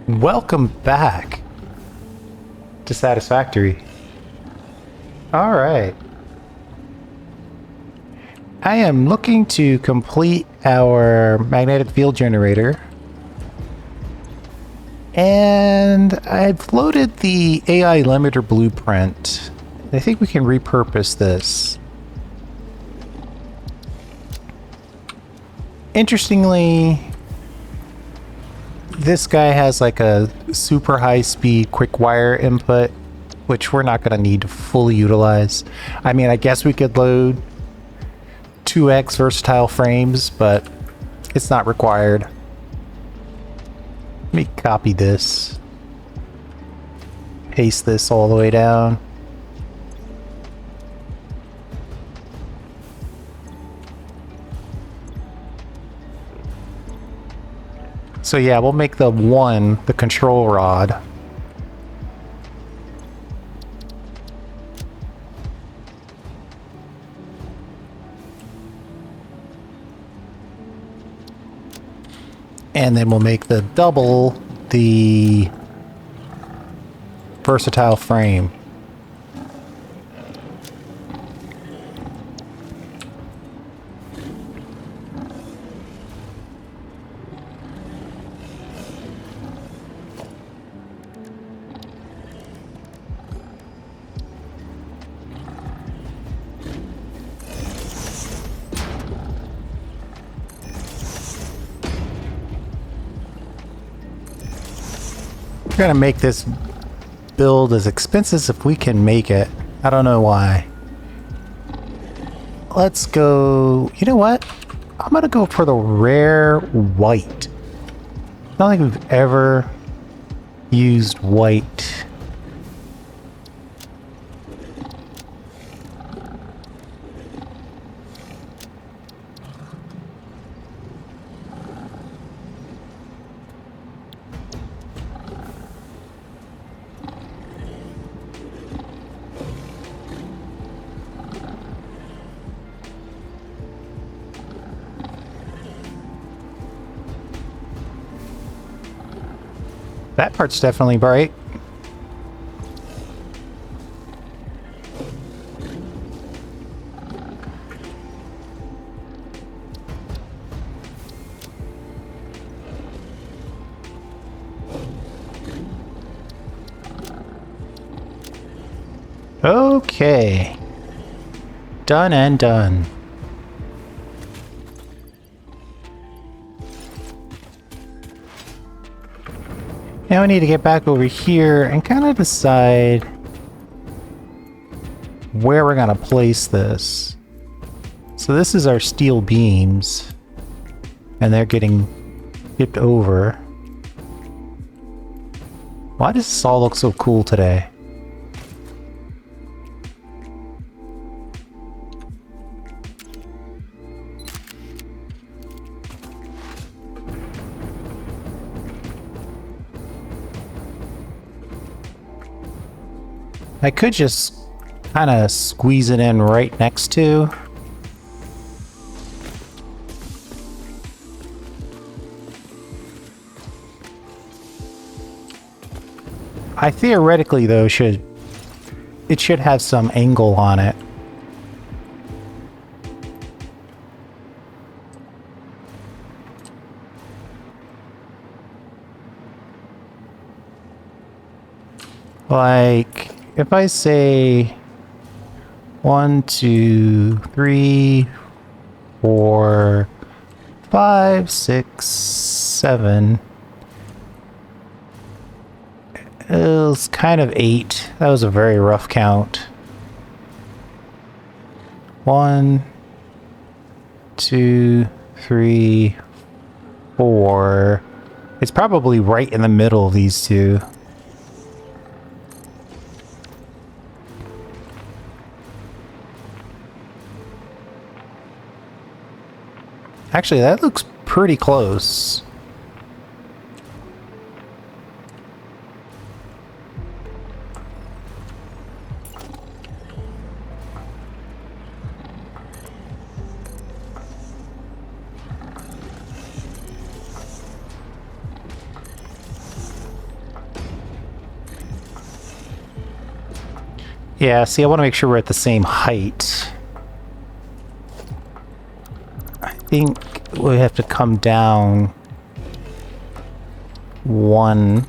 Welcome back to Satisfactory. All right. I am looking to complete our magnetic field generator. And I've loaded the AI limiter blueprint. I think we can repurpose this. Interestingly, this guy has like a super high speed quick wire input, which we're not going to need to fully utilize. I mean, I guess we could load 2x versatile frames, but it's not required. Let me copy this. Paste this all the way down. So yeah, we'll make the one the control rod. And then we'll make the double the versatile frame. We're gonna make this build as expensive as if we can make it. I don't know why. Let's go... You know what? I'm gonna go for the rare white. I don't think we've ever used white. That part's definitely bright. Okay. Done and done. Now we need to get back over here and kind of decide where we're going to place this. So this is our steel beams, and they're getting tipped over. Why does this all look so cool today? I could just kind of squeeze it in right next to. I theoretically though should have some angle on it. Like if I say 1, 2, 3, 4, 5, 6, 7. It was kind of 8. That was a very rough count. 1, 2, 3, 4. It's probably right in the middle of these two. Actually, that looks pretty close. Yeah, see, I want to make sure we're at the same height. I think we have to come down one,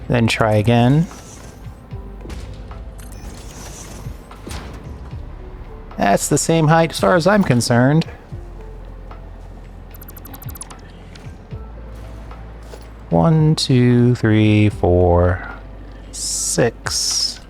then try again. That's the same height as far as I'm concerned. One, two, three, four, 6.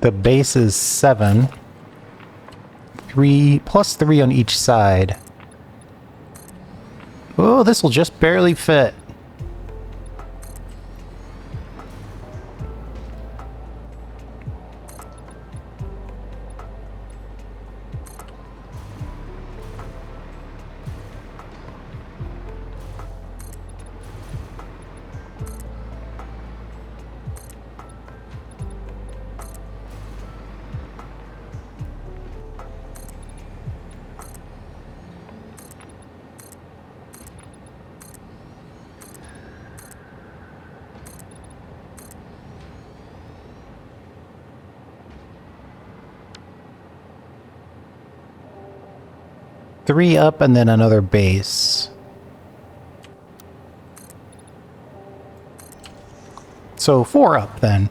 The base is 7. 3 plus 3 on each side. Oh, this will just barely fit. Three up and then another base. So 4 up then.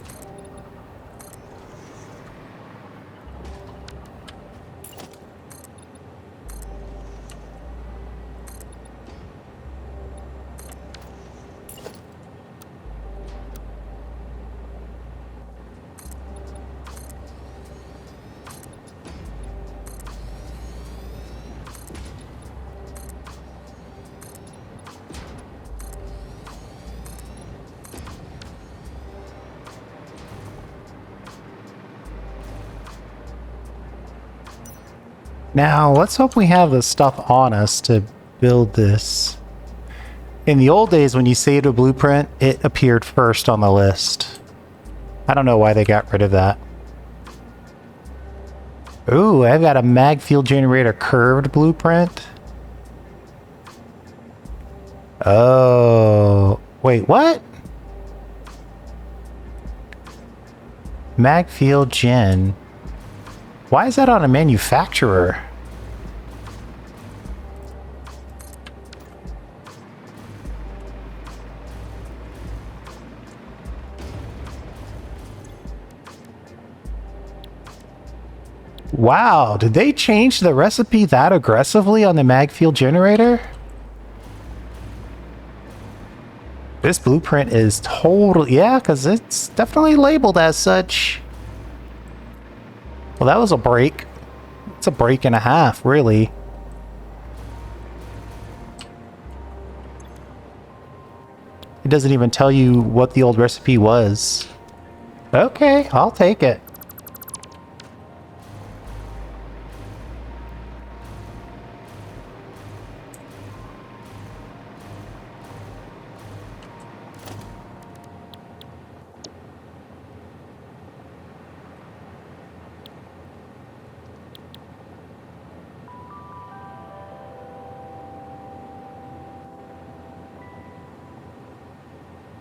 Now, let's hope we have the stuff on us to build this. In the old days, when you saved a blueprint, it appeared first on the list. I don't know why they got rid of that. Ooh, I've got a mag field generator curved blueprint. Oh, wait, what? Mag field gen. Why is that on a manufacturer? Wow, did they change the recipe that aggressively on the mag field generator? This blueprint is totally... Yeah, because it's definitely labeled as such. Well, that was a break. It's a break and a half, really. It doesn't even tell you what the old recipe was. Okay, I'll take it.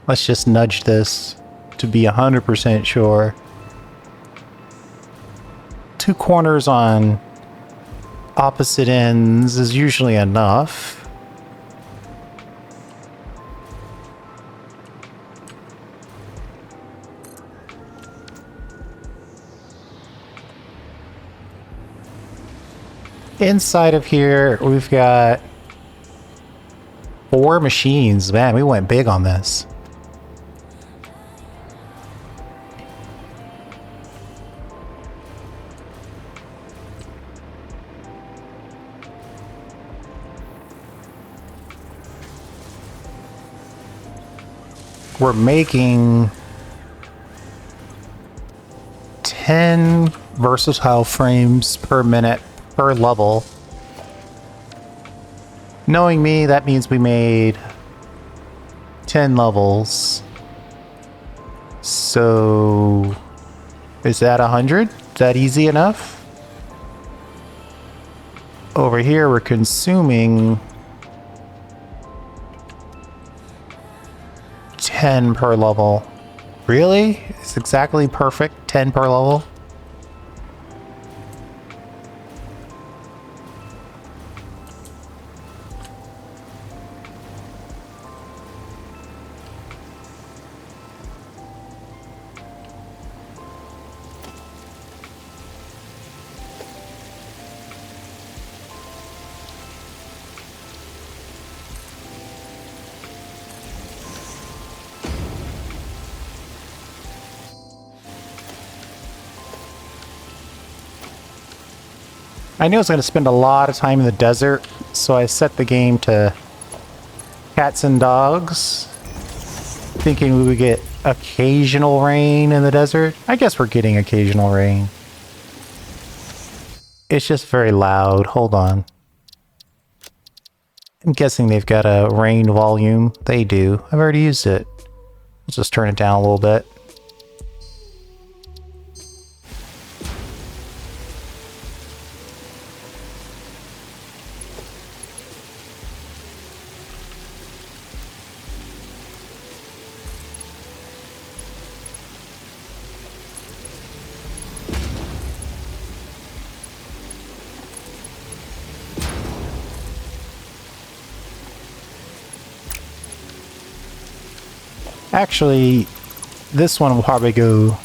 Let's just nudge this to be 100% sure. 2 corners on opposite ends is usually enough. Inside of here, we've got 4 machines. Man, we went big on this. We're making 10 versatile frames per minute per level. Knowing me, that means we made 10 levels. So is that 100? Is that easy enough? Over here we're consuming 10 per level. Really? It's exactly perfect, 10 per level? I knew I was going to spend a lot of time in the desert, so I set the game to cats and dogs, thinking we would get occasional rain in the desert. I guess we're getting occasional rain. It's just very loud. Hold on. I'm guessing they've got a rain volume. They do. I've already used it. Let's just turn it down a little bit. Actually, this one will probably go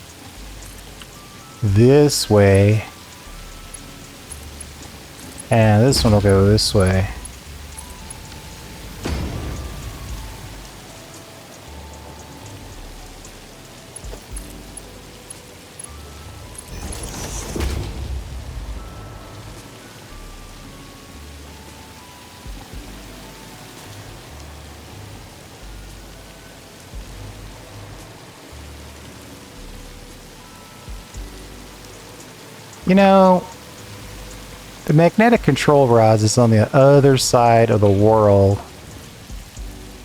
this way. And this one will go this way. You know, the magnetic control rods is on the other side of the world.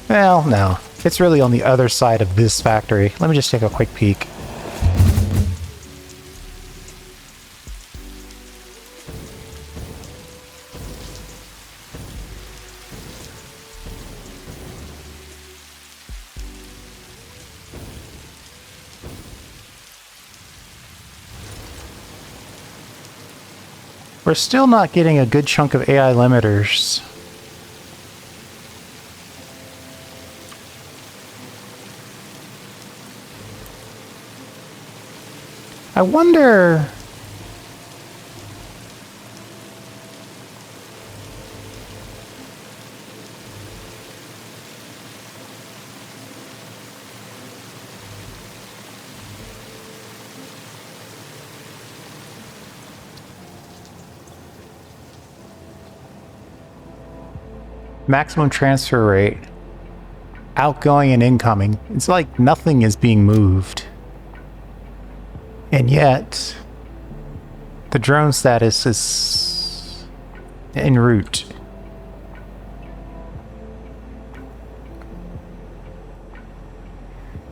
Well, no. It's really on the other side of this factory. Let me just take a quick peek. We're still not getting a good chunk of AI limiters. I wonder... Maximum transfer rate. Outgoing and incoming. It's like nothing is being moved. And yet, the drone status is en route.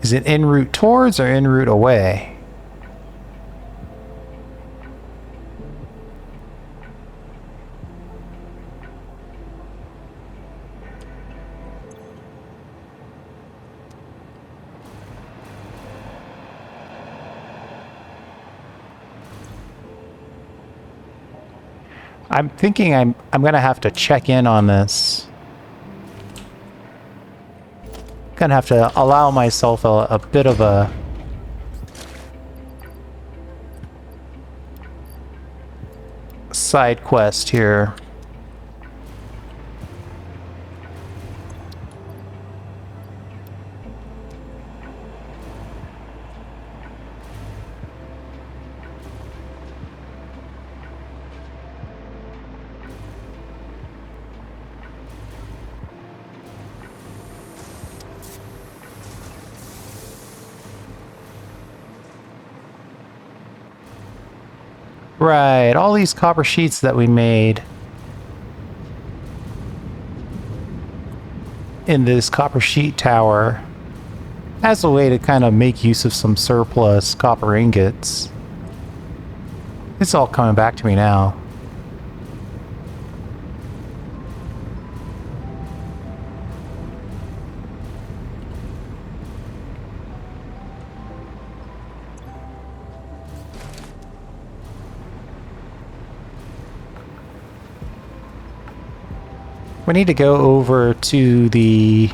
Is it en route towards or en route away? I'm thinking I'm gonna have to check in on this. Gonna have to allow myself a bit of a side quest here. Right, all these copper sheets that we made. in this copper sheet tower as a way to kind of make use of some surplus copper ingots. It's all coming back to me now. We need to go over to the...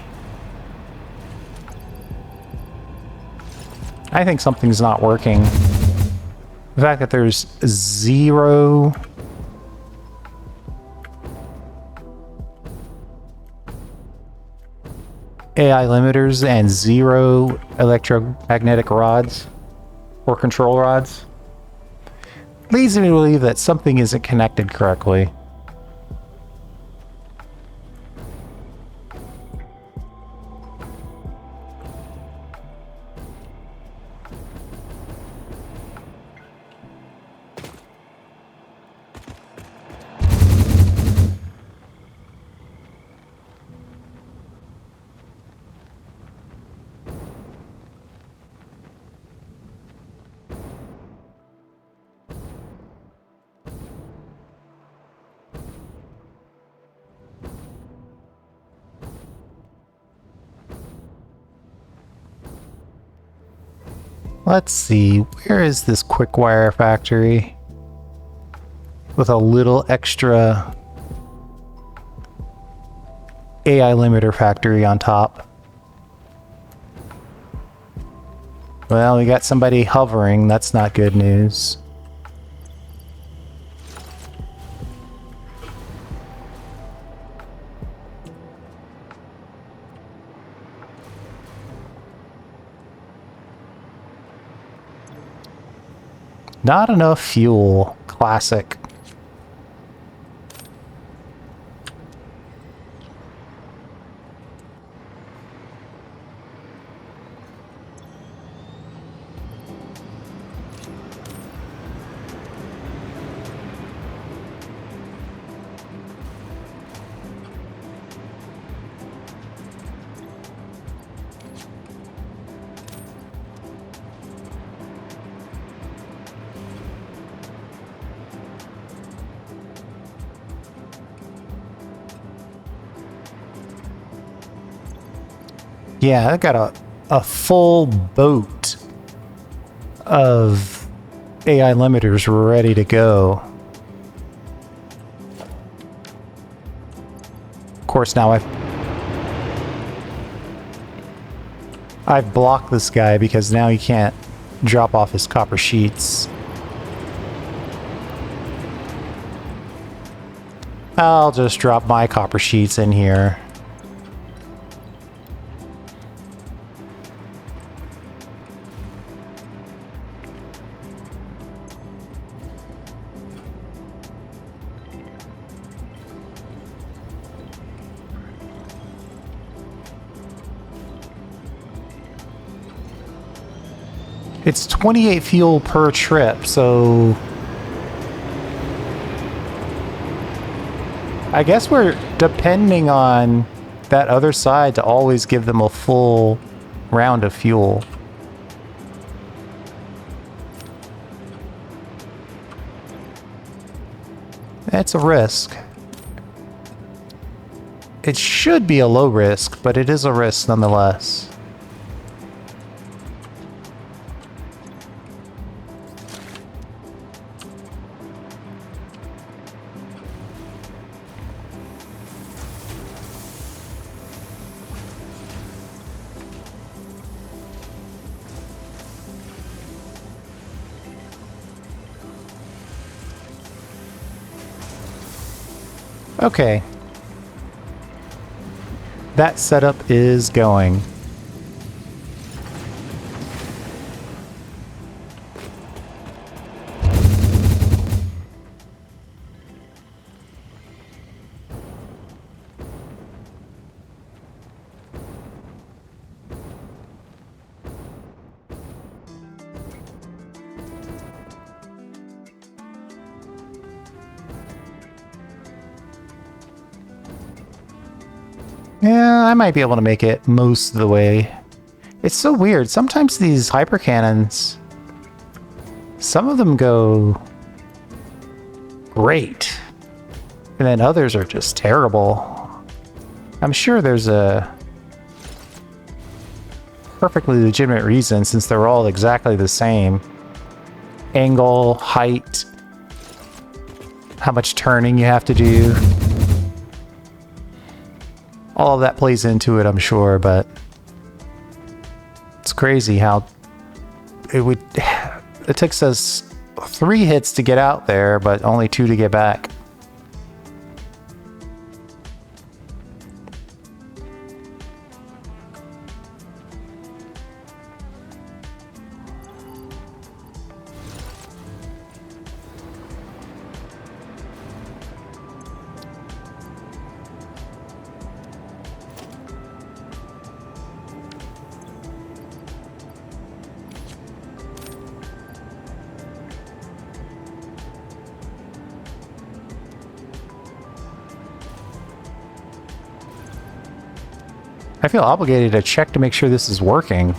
I think something's not working. The fact that there's 0 AI limiters and 0 electromagnetic rods or control rods leads me to believe that something isn't connected correctly. Let's see, where is this quick wire factory with a little extra AI limiter factory on top? Well, we got somebody hovering. That's not good news. Not enough fuel. Classic. Yeah, I got a full boat of AI limiters ready to go. Of course, now I've blocked this guy because now he can't drop off his copper sheets. I'll just drop my copper sheets in here. It's 28 fuel per trip, so I guess we're depending on that other side to always give them a full round of fuel. That's a risk. It should be a low risk, but it is a risk nonetheless. Okay. That setup is going. Yeah, I might be able to make it most of the way. It's so weird. Sometimes these hyper cannons, some of them go great, and then others are just terrible. I'm sure there's a perfectly legitimate reason since they're all exactly the same. Angle, height, how much turning you have to do. All of that plays into it, I'm sure, but it's crazy how it takes us 3 hits to get out there, but only 2 to get back. I feel obligated to check to make sure this is working.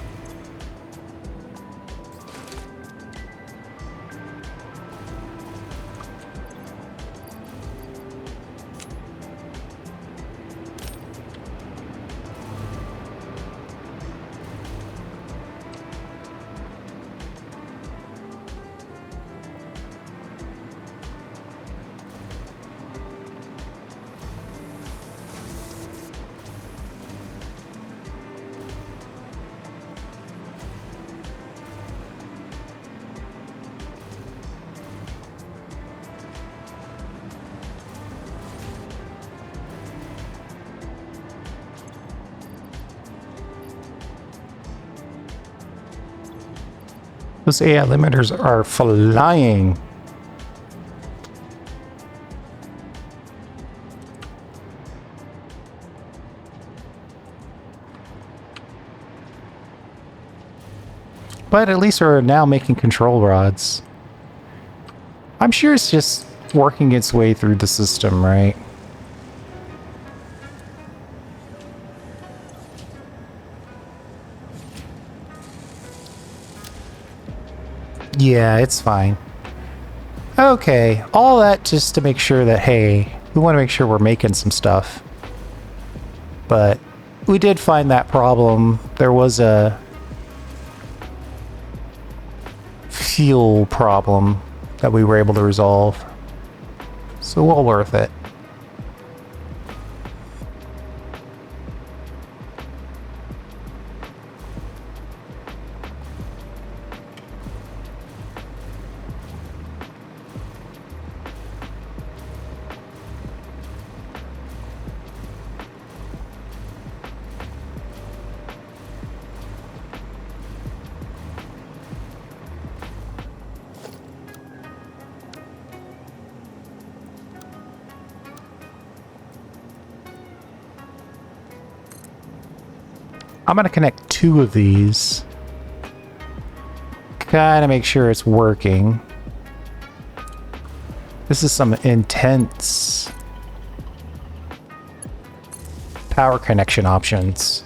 Those AI limiters are flying. But at least we're now making control rods. I'm sure it's just working its way through the system, right? Yeah, it's fine. Okay, all that just to make sure that, hey, we want to make sure we're making some stuff. But we did find that problem. There was a fuel problem that we were able to resolve. So well worth it. I'm going to connect 2 of these. Kind of make sure it's working. This is some intense power connection options.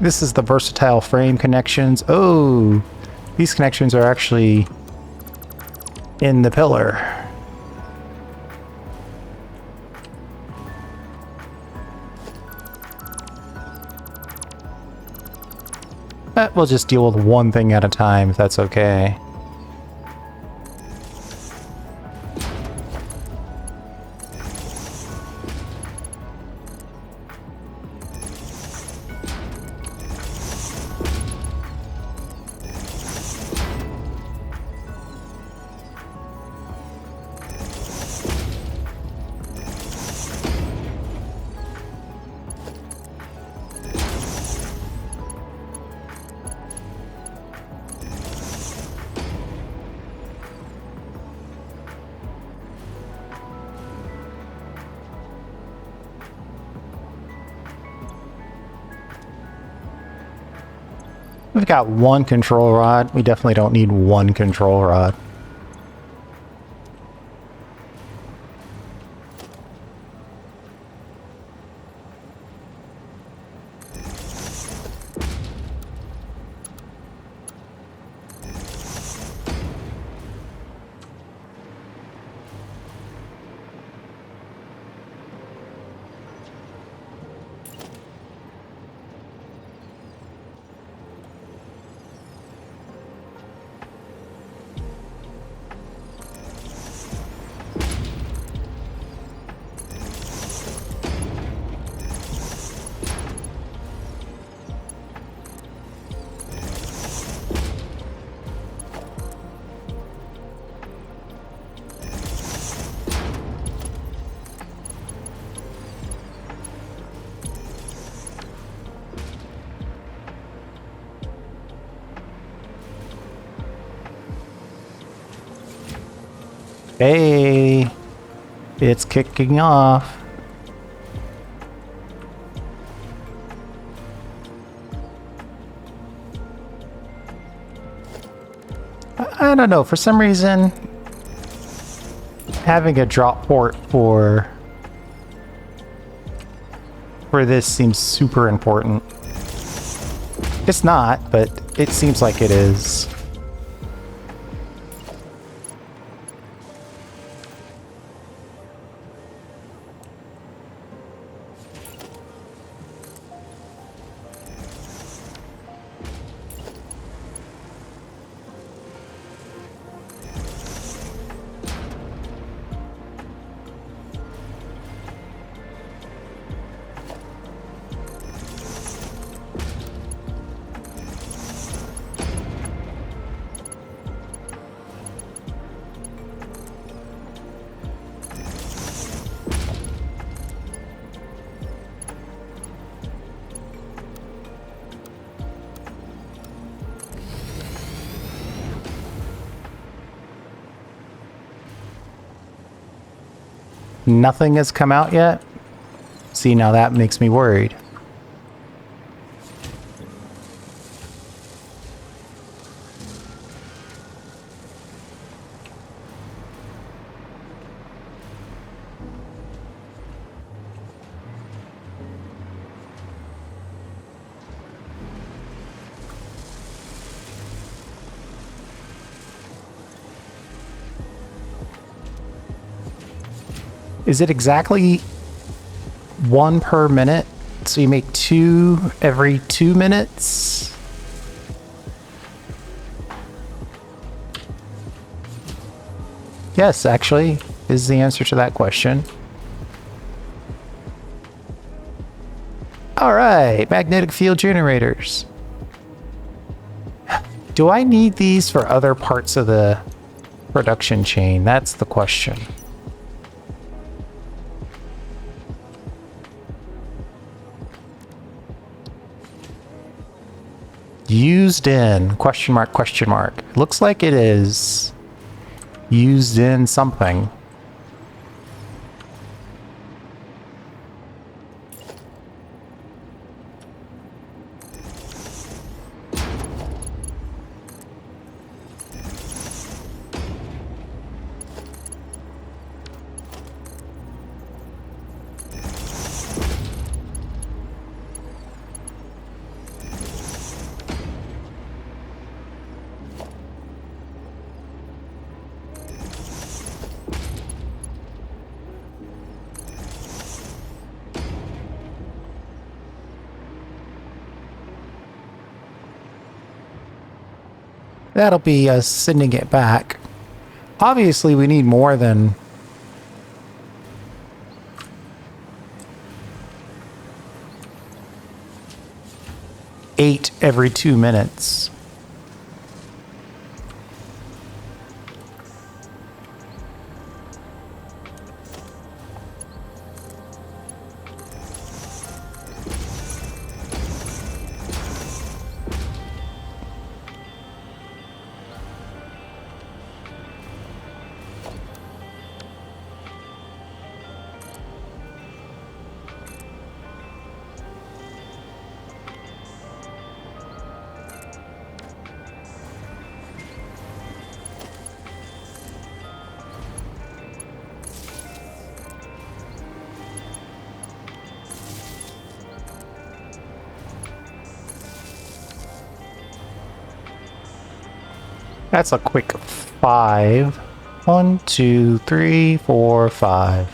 This is the versatile frame connections. Oh, these connections are actually in the pillar. But we'll just deal with one thing at a time, if that's okay. We've got one control rod. We definitely don't need one control rod. Hey, it's kicking off. I don't know, for some reason, having a drop port for this seems super important. It's not, but it seems like it is. Nothing has come out yet? See, now that makes me worried. Is it exactly 1 per minute? So you make 2 every 2 minutes? Yes, actually, is the answer to that question. All right, magnetic field generators. Do I need these for other parts of the production chain? That's the question. Used in, question mark, question mark. Looks like it is used in something. That'll be us sending it back. Obviously, we need more than 8 every 2 minutes. That's a quick 5. 1, 2, 3, 4, 5.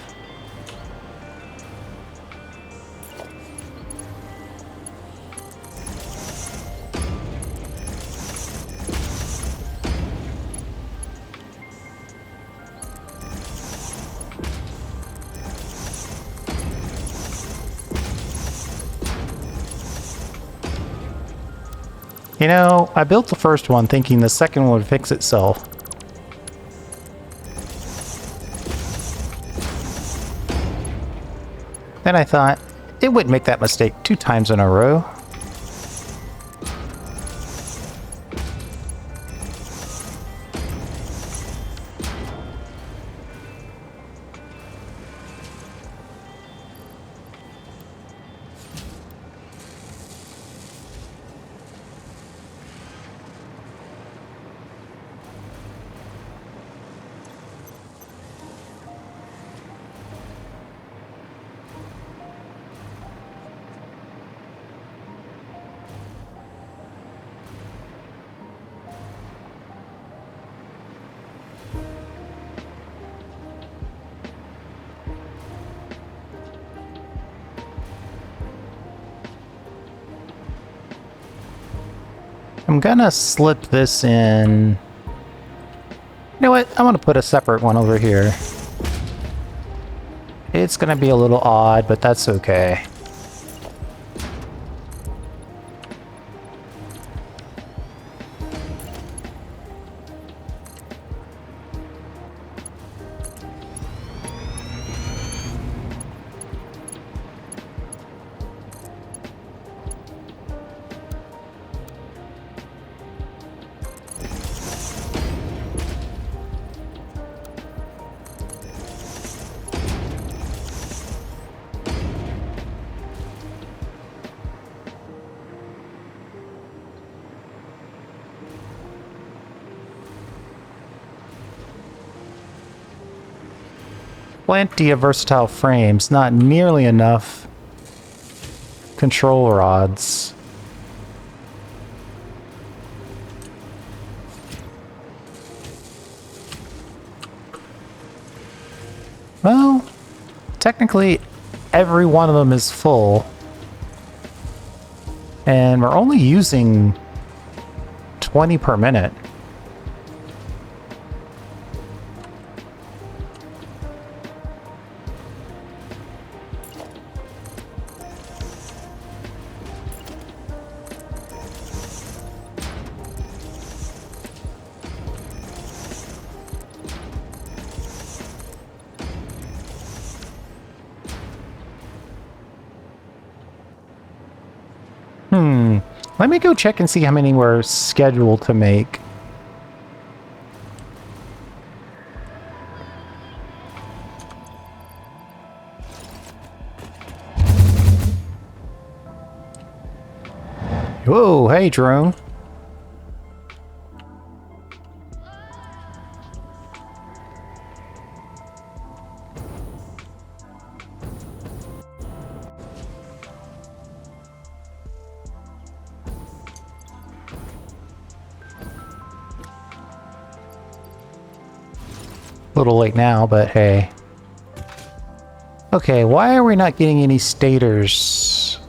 You know, I built the first one thinking the second one would fix itself. Then I thought, it wouldn't make that mistake 2 times in a row. I'm gonna slip this in. You know what? I'm gonna put a separate one over here. It's gonna be a little odd, but that's okay. Plenty of versatile frames, not nearly enough control rods. Well, technically every one of them is full. And we're only using 20 per minute. Let me go check and see how many we're scheduled to make. Whoa, hey drone. A little late now, but hey. Okay, why are we not getting any stators?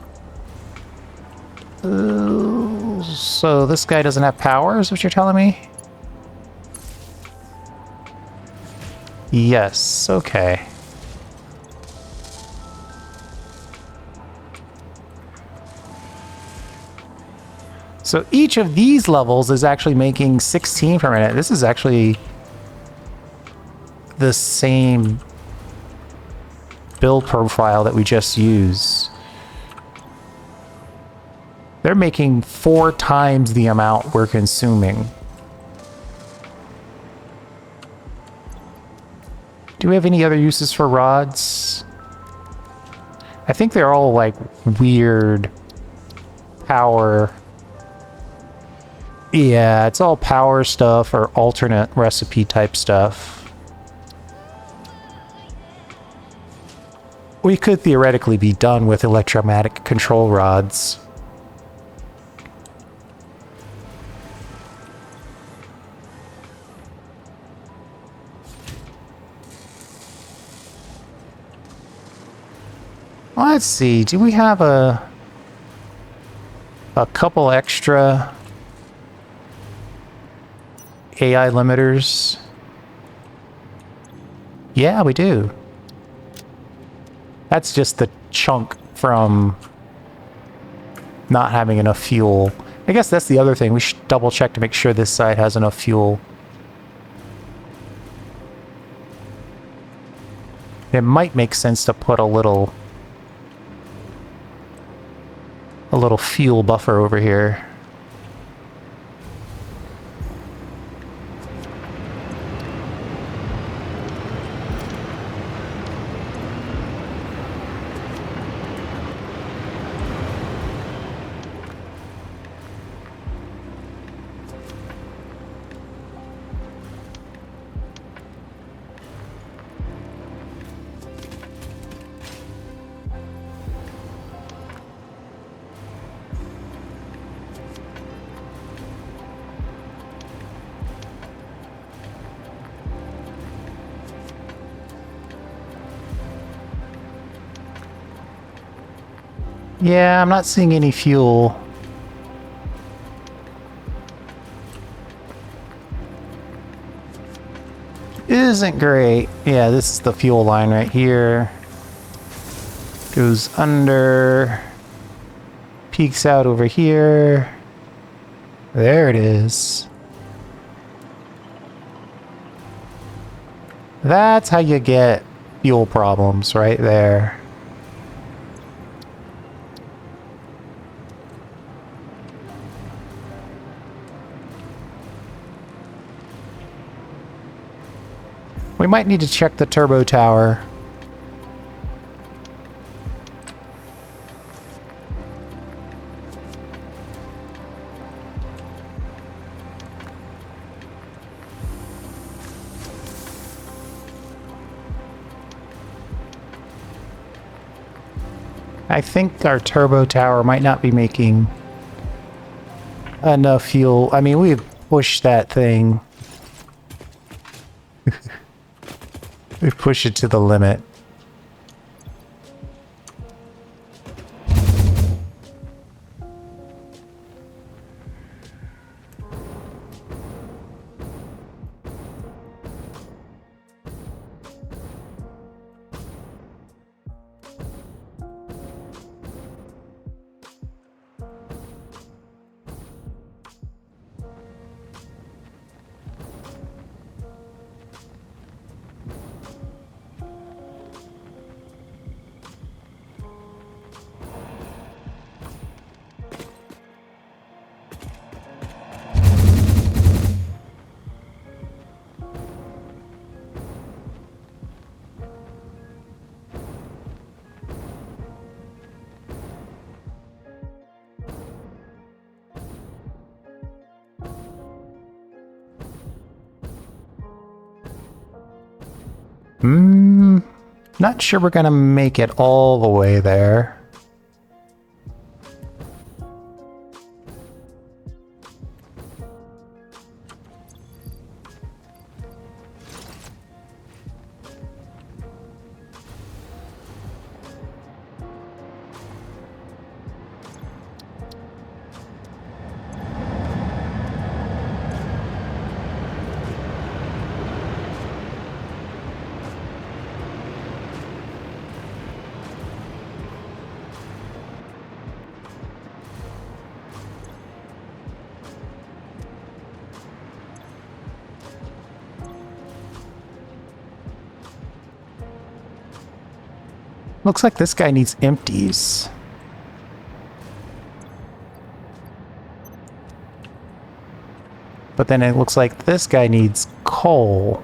So this guy doesn't have power, is what you're telling me? Yes, okay. So each of these levels is actually making 16 per minute. This is actually the same build profile that we just used. They're making 4 times the amount we're consuming. Do we have any other uses for rods? I think they're all like weird power. Yeah, it's all power stuff or alternate recipe type stuff. We could theoretically be done with electromagnetic control rods. Let's see, do we have a couple extra AI limiters? Yeah, we do. That's just the chunk from not having enough fuel. I guess that's the other thing. We should double check to make sure this side has enough fuel. It might make sense to put a little fuel buffer over here. Yeah, I'm not seeing any fuel. Isn't great. Yeah, this is the fuel line right here. Goes under. Peeks out over here. There it is. That's how you get fuel problems right there. We might need to check the turbo tower. I think our turbo tower might not be making enough fuel. I mean, we've pushed that thing. We've pushed it to the limit. Not sure we're gonna make it all the way there. Looks like this guy needs empties. But then it looks like this guy needs coal.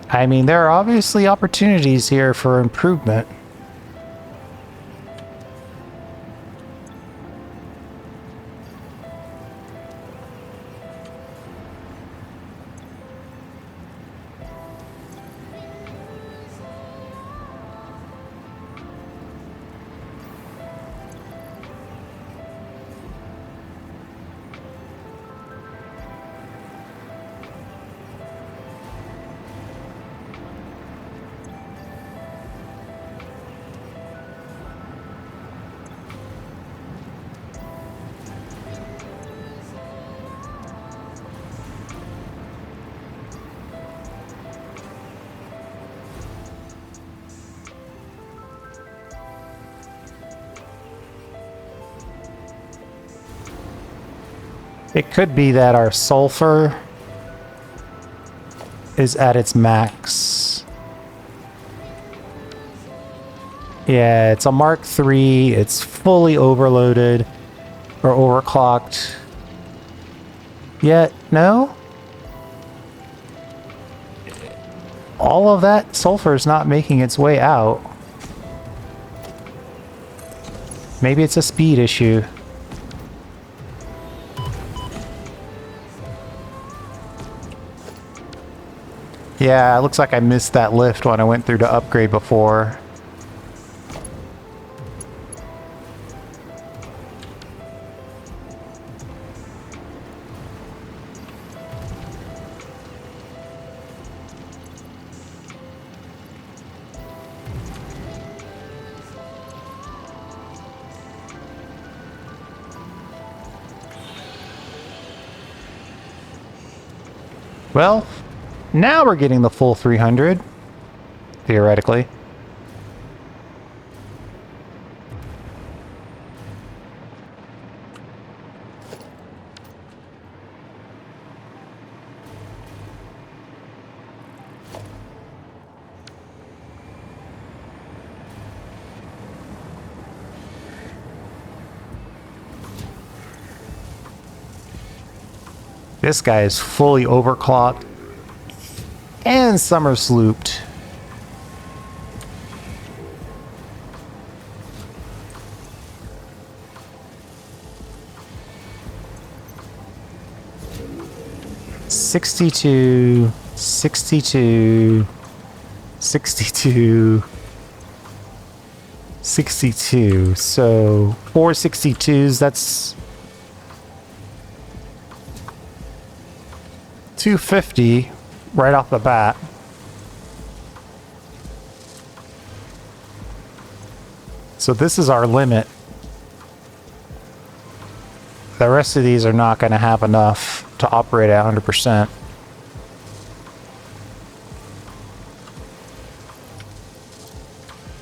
I mean, there are obviously opportunities here for improvement. It could be that our sulfur is at its max. Yeah, it's a Mark III. It's fully overloaded or overclocked. Yet, no? All of that sulfur is not making its way out. Maybe it's a speed issue. Yeah, it looks like I missed that lift when I went through to upgrade before. Well, now we're getting the full 300, theoretically. This guy is fully overclocked and summer's looped. $62, $62, $62, $62. So 4 $62s, that's $250 right off the bat. So this is our limit. The rest of these are not going to have enough to operate at 100%.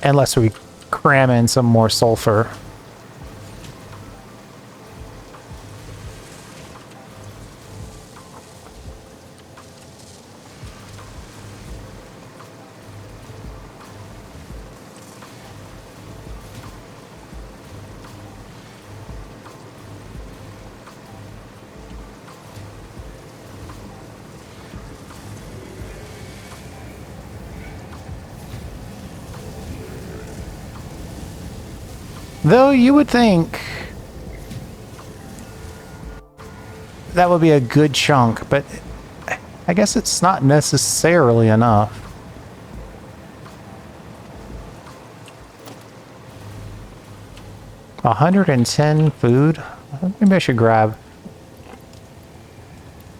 Unless we cram in some more sulfur. Though you would think that would be a good chunk, but I guess it's not necessarily enough. $110 food? Maybe I should grab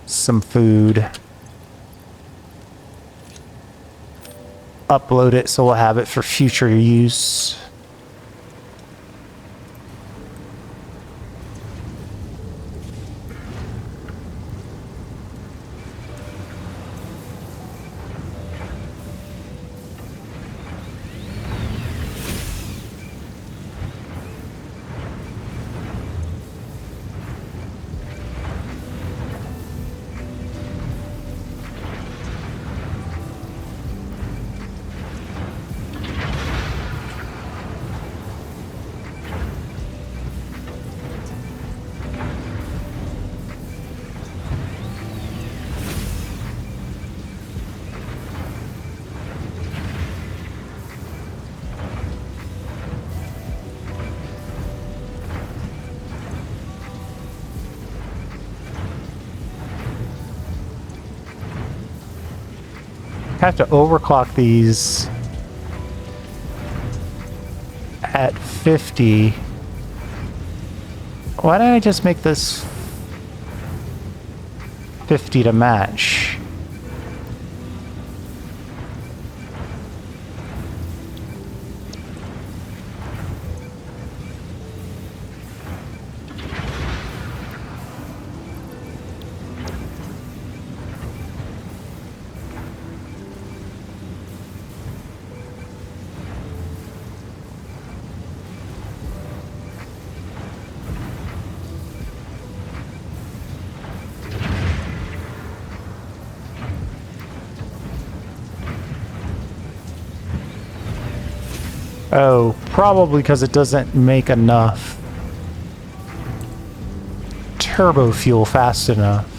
some food. Upload it so we'll have it for future use. Have to overclock these at 50. Why don't I just make this 50 to match? Oh, probably because it doesn't make enough turbo fuel fast enough.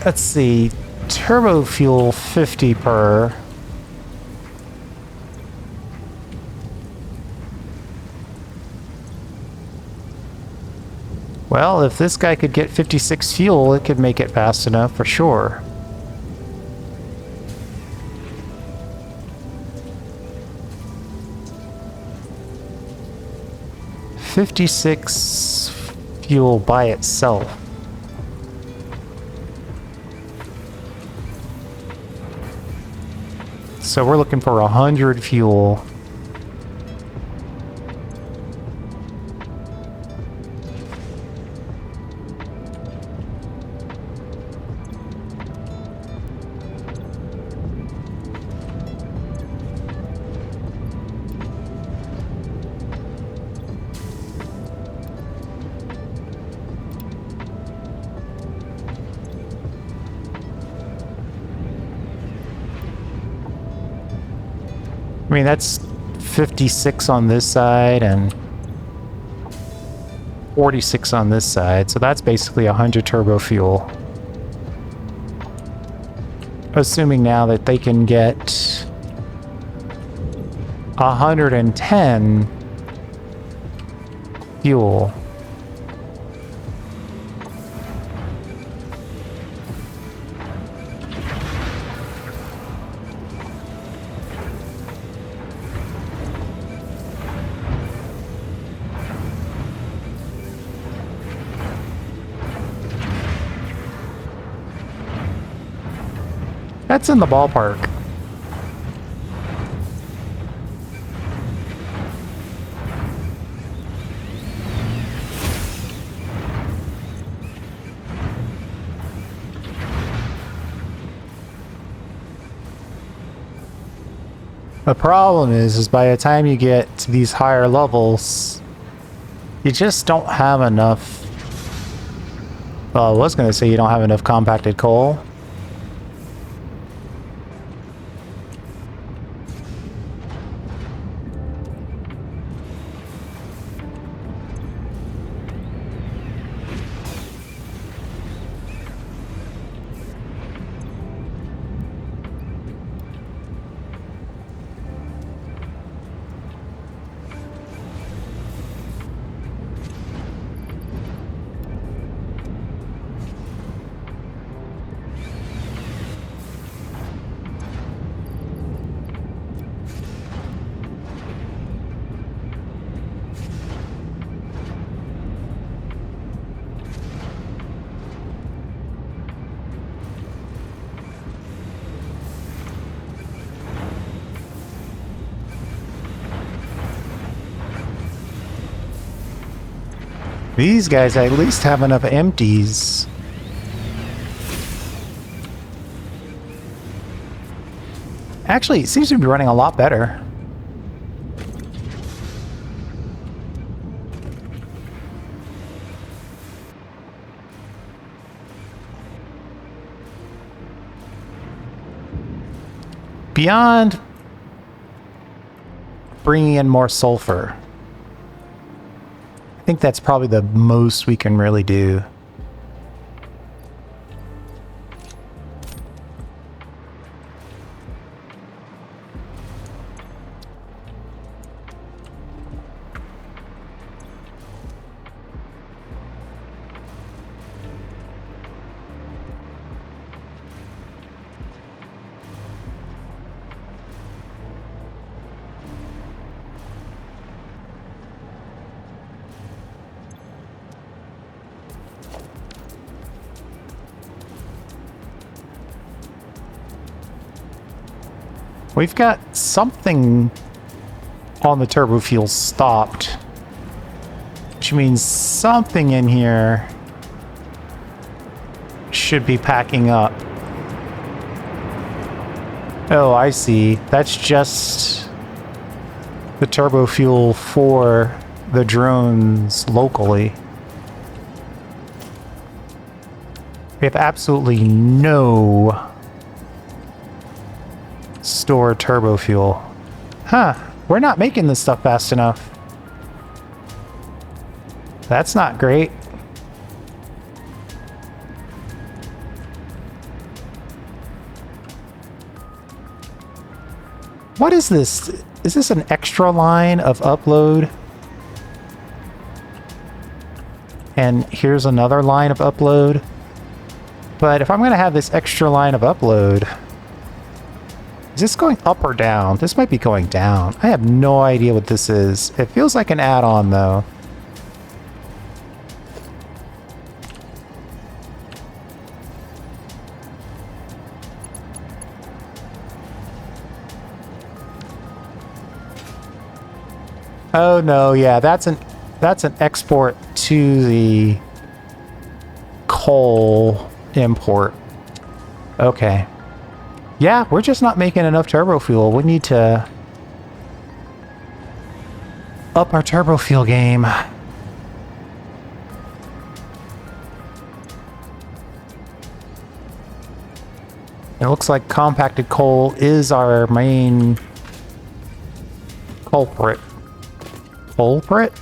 Let's see, turbo fuel 50 per. Well, if this guy could get 56 fuel, it could make it fast enough for sure. $56 fuel by itself. So we're looking for 100 fuel. I mean, that's 56 on this side and 46 on this side, so that's basically 100 turbo fuel. Assuming now that they can get 110 fuel. That's in the ballpark. The problem is by the time you get to these higher levels, you just don't have enough. Well, I was going to say you don't have enough compacted coal. These guys at least have enough empties. Actually, it seems to be running a lot better. Beyond bringing in more sulfur, I think that's probably the most we can really do. We've got something on the turbo fuel stopped, which means something in here should be packing up. Oh, I see. That's just the turbo fuel for the drones locally. We have absolutely no stored turbo fuel. Huh. We're not making this stuff fast enough. That's not great. What is this? Is this an extra line of upload? And here's another line of upload. But if I'm going to have this extra line of upload, is this going up or down? This might be going down. I have no idea what this is. It feels like an add-on, though. Oh no, yeah, that's an export to the coal import. Okay. Yeah, we're just not making enough turbo fuel. We need to up our turbo fuel game. It looks like compacted coal is our main culprit. Culprit?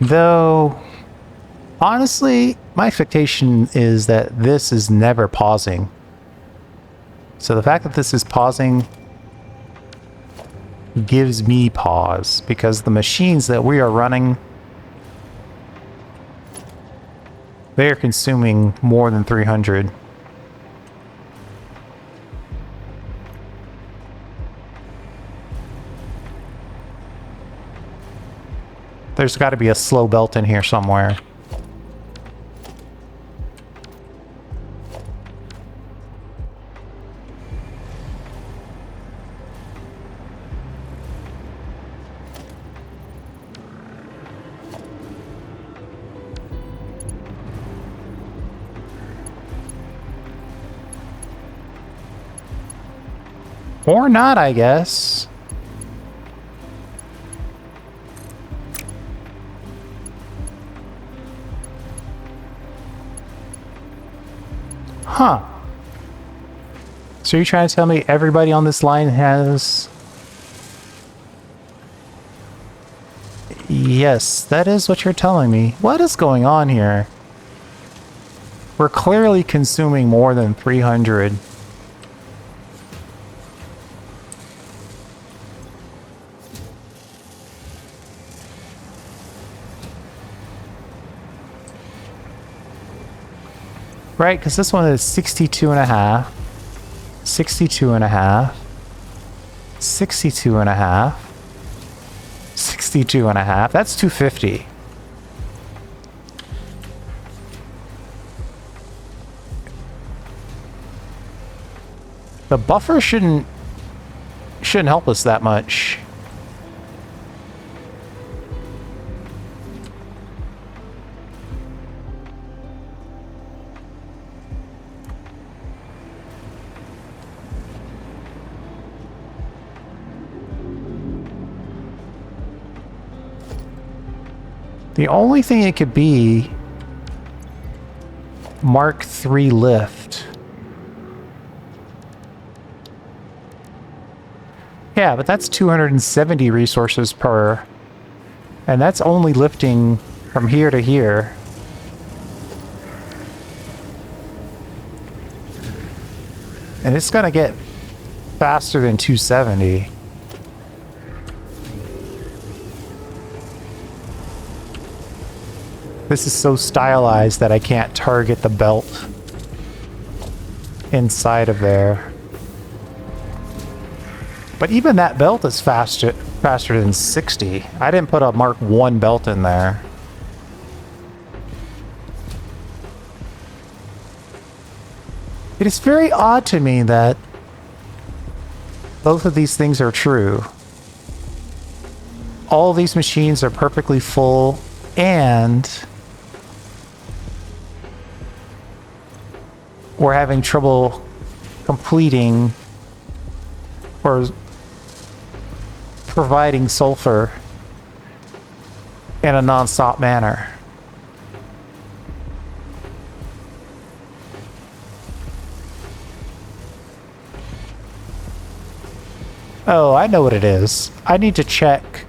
Though, honestly, my expectation is that this is never pausing. So the fact that this is pausing gives me pause, because the machines that we are running, they are consuming more than 300. There's got to be a slow belt in here somewhere. Or not, I guess. Huh. So you're trying to tell me everybody on this line has... Yes, that is what you're telling me. What is going on here? We're clearly consuming more than 300. Right, because this one is 62 and a half, 62 and a half, 62 and a half, 62 and a half. That's 250. The buffer shouldn't help us that much. The only thing it could be Mark III lift. Yeah, but that's 270 resources per, and that's only lifting from here to here. And it's gonna get faster than 270. This is so stylized that I can't target the belt inside of there. But even that belt is faster than 60. I didn't put a Mark 1 belt in there. It is very odd to me that both of these things are true. All these machines are perfectly full, and we're having trouble completing or providing sulfur in a non-stop manner. Oh, I know what it is. I need to check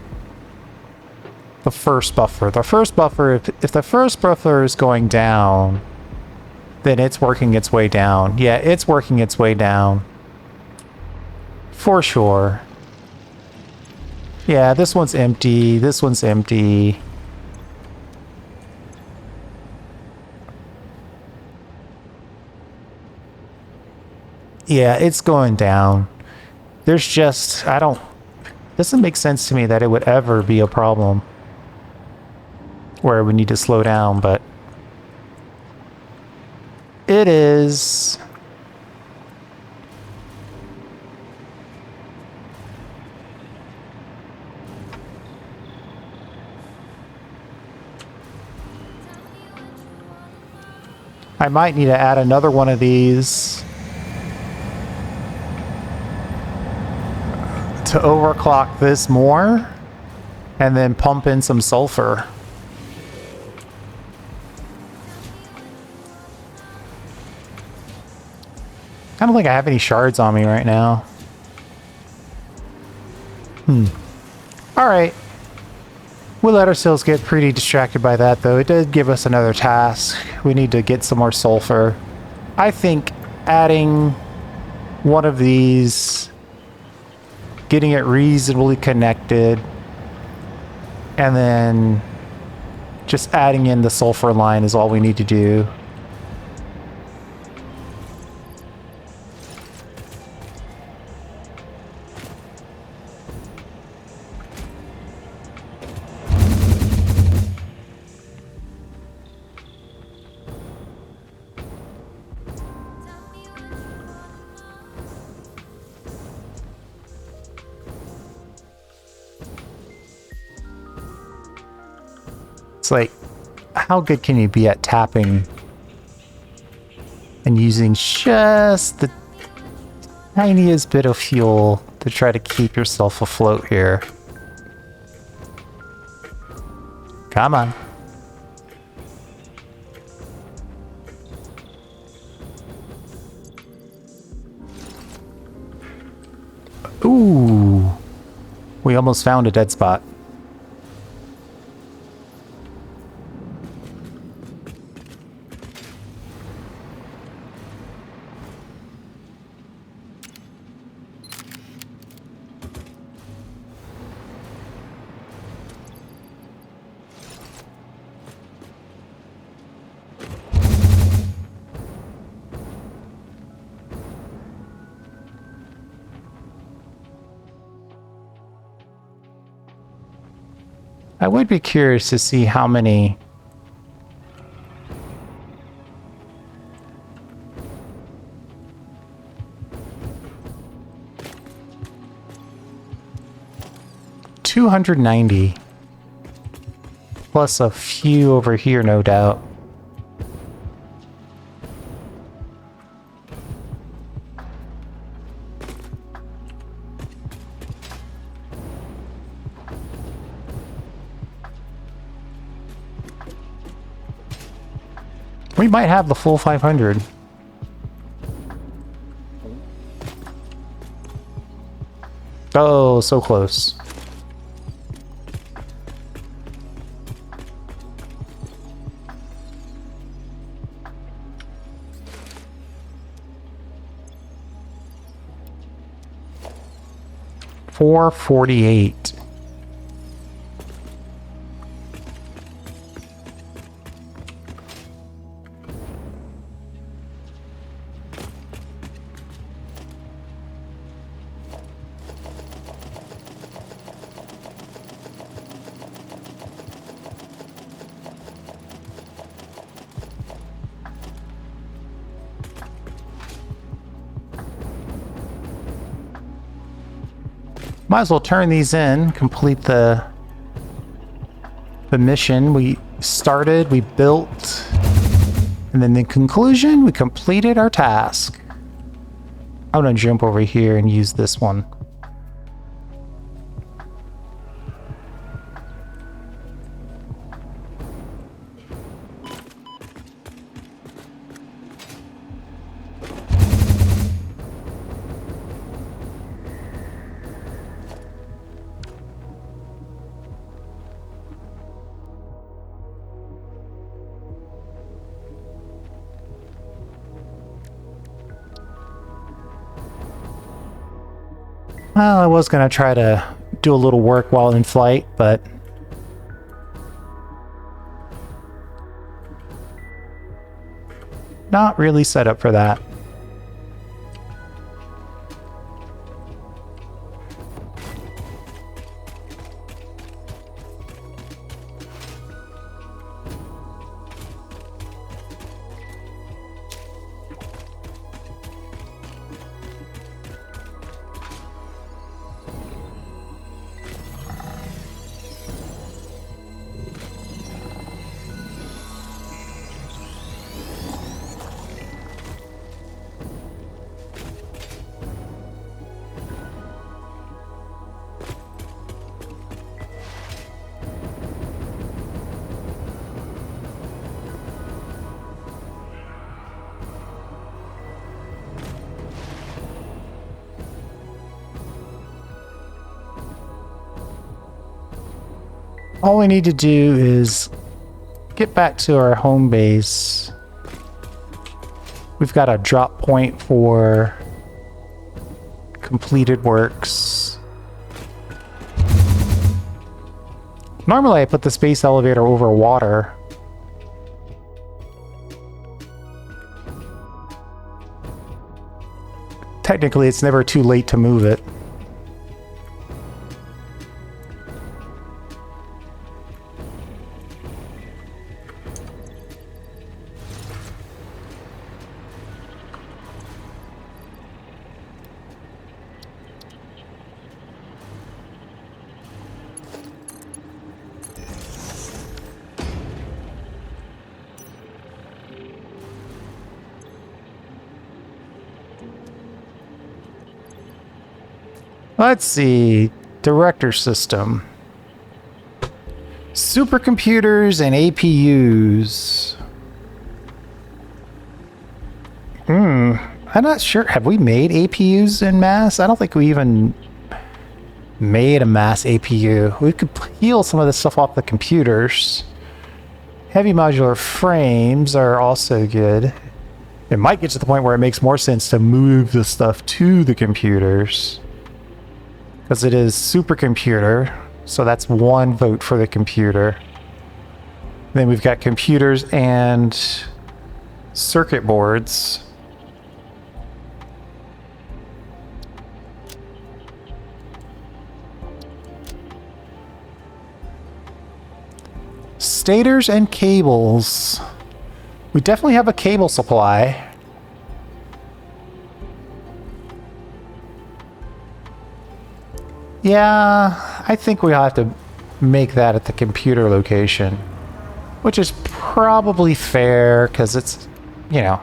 the first buffer. The first buffer, if the first buffer is going down, then it's working its way down. Yeah, it's working its way down. For sure. Yeah, this one's empty. This one's empty. Yeah, it's going down. There's just, doesn't make sense to me that it would ever be a problem where we need to slow down, but it is. I might need to add another one of these to overclock this more and then pump in some sulfur. I don't think I have any shards on me right now. Alright. We let ourselves get pretty distracted by that, though. It did give us another task. We need to get some more sulfur. I think adding one of these, getting it reasonably connected, and then just adding in the sulfur line is all we need to do. Like, how good can you be at tapping and using just the tiniest bit of fuel to try to keep yourself afloat here? Come on. Ooh, we almost found a dead spot. I would be curious to see how many $290 plus a few over here, no doubt. We might have the full 500. Oh, so close. 448. Might as well turn these in, complete the mission. We started, we built, and then in conclusion, we completed our task. I'm gonna jump over here and use this one. Well, I was going to try to do a little work while in flight, but not really set up for that. All we need to do is get back to our home base. We've got a drop point for completed works. Normally I put the space elevator over water. Technically, it's never too late to move it. Let's see. Director system. Supercomputers and APUs. I'm not sure. Have we made APUs in mass? I don't think we even made a mass APU. We could peel some of this stuff off the computers. Heavy modular frames are also good. It might get to the point where it makes more sense to move the stuff to the computers. Because it is supercomputer, so that's one vote for the computer. Then we've got computers and circuit boards. Stators and cables. We definitely have a cable supply. Yeah, I think we'll have to make that at the computer location, which is probably fair because it's, you know,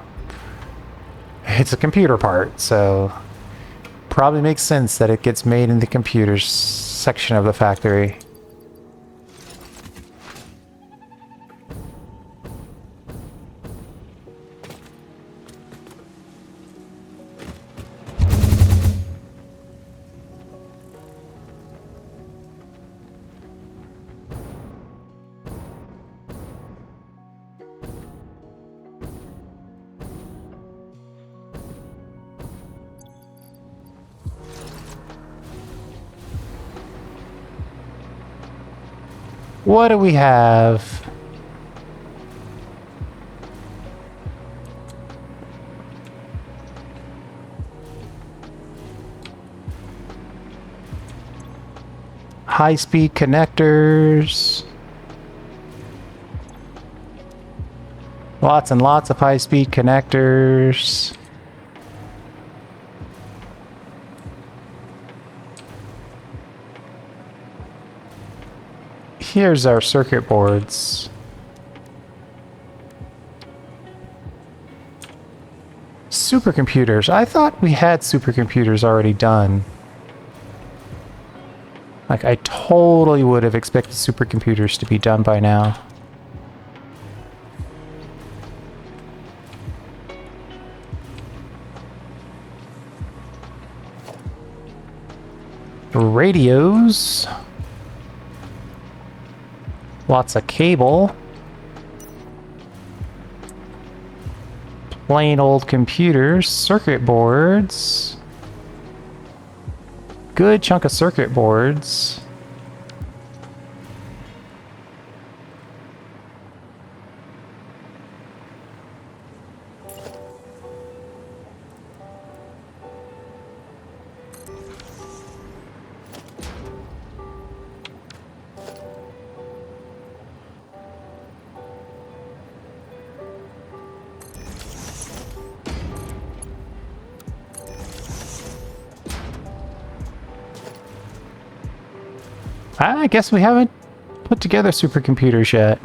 it's a computer part, so probably makes sense that it gets made in the computers section of the factory. What do we have? High-speed connectors. Lots and lots of high-speed connectors. Here's our circuit boards. Supercomputers. I thought we had supercomputers already done. Like, I totally would have expected supercomputers to be done by now. Radios. Lots of cable. Plain old computers. Circuit boards. Good chunk of circuit boards. I guess we haven't put together supercomputers yet.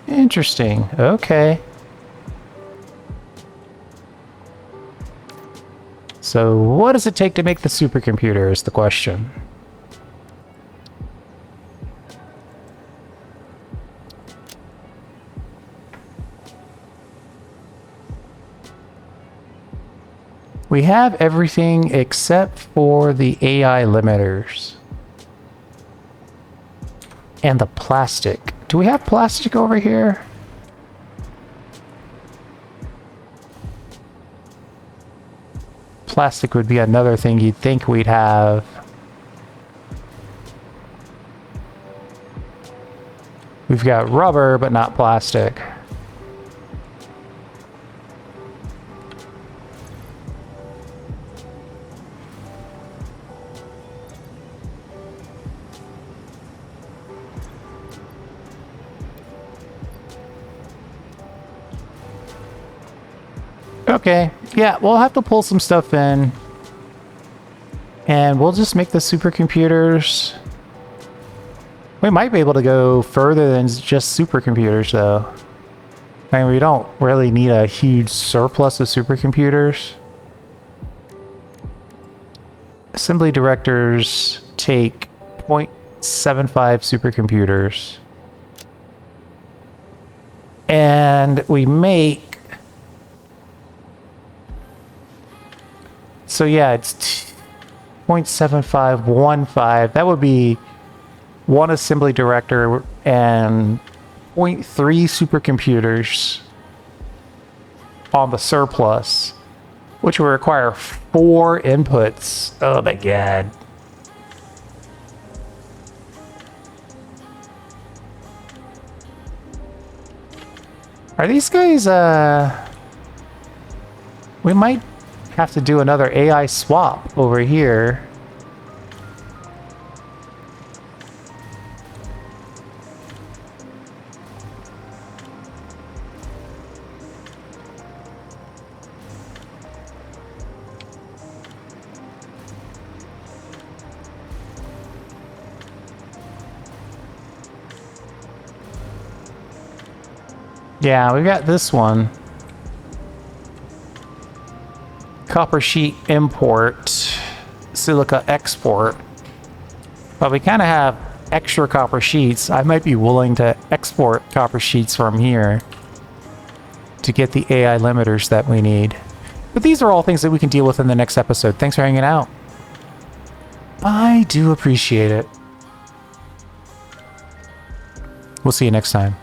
Interesting. Okay. So what does it take to make the supercomputer is the question. We have everything except for the AI limiters. And the plastic. Do we have plastic over here? Plastic would be another thing you'd think we'd have. We've got rubber, but not plastic. Okay, yeah, we'll have to pull some stuff in. And we'll just make the supercomputers. We might be able to go further than just supercomputers, though. I mean, we don't really need a huge surplus of supercomputers. Assembly directors take 0.75 supercomputers. And we make... So yeah, it's 0.7515. That would be one assembly director and 0.3 supercomputers on the surplus, which will require 4 inputs. Oh my god. Are these guys, we might have to do another AI swap over here. Yeah, we got this one. Copper sheet import, silica export. But we kind of have extra copper sheets. I might be willing to export copper sheets from here to get the AI limiters that we need. But these are all things that we can deal with in the next episode. Thanks for hanging out. I do appreciate it. We'll see you next time.